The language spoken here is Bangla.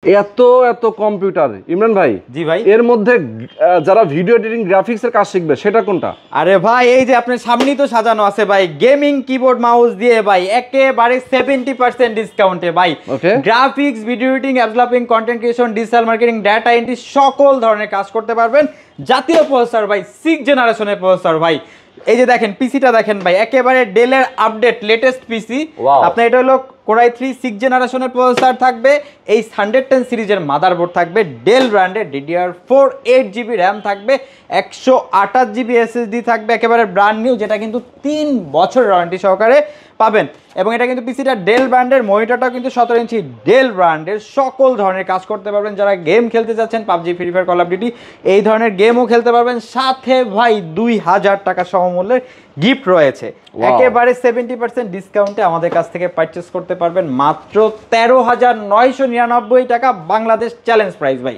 এত এত কম্পিউটার ইমরান ভাই। জি ভাই। এর মধ্যে যারা ভিডিও এডিটিং গ্রাফিক্সের কাজ শিখবে সেটা কোনটা? আরে ভাই এই যে আপনার সামনেই তো সাজানো আছে ভাই, গেমিং কিবোর্ড মাউস দিয়ে ভাই একেবারে 70% ডিসকাউন্টে ভাই। Okay. Graphics, video editing, app developing, content creation, digital marketing, data entry সকল ধরনের কাজ করতে পারবেন। জাতীয় প্রসেসর ভাই, 6 জেনারেশনের প্রসেসর ভাই। এই যে দেখেন পিসিটা দেখেন ভাই, একেবারে ডেলের আপডেট লেটেস্ট পিসি। আপনার এটা হলো কোরাই 3 6 জেনারেশনের প্রসেসর থাকবে, এই 110 সিরিজের মাদারবোর্ড থাকবে, ডেল ব্র্যান্ডের DDR4 8GB র্যাম থাকবে, 128GB SSD থাকবে, একেবারে ব্র্যান্ড নিউ, যেটা কিন্তু 3 বছরের ওয়ারেন্টি সহকারে পাবেন। এবং এটা কিন্তু পিসিটা ডেল ব্র্যান্ডের, মনিটরটাও কিন্তু 17 ইঞ্চি ডেল ব্র্যান্ডের। সকল ধরনের কাজ করতে পারবেন। যারা গেম খেলতে যাচ্ছেন, PUBG, free fire, call of duty এই ধরনের গেমও খেলতে পারবেন। সাথে ভাই 2000 টাকা সমমূল্যের গিফট রয়েছে। একেবারে 70% ডিসকাউন্টে আমাদের কাছ থেকে পারচেস করতে পারবেন মাত্র 13,999 টাকা, বাংলাদেশ চ্যালেঞ্জ প্রাইস ভাই।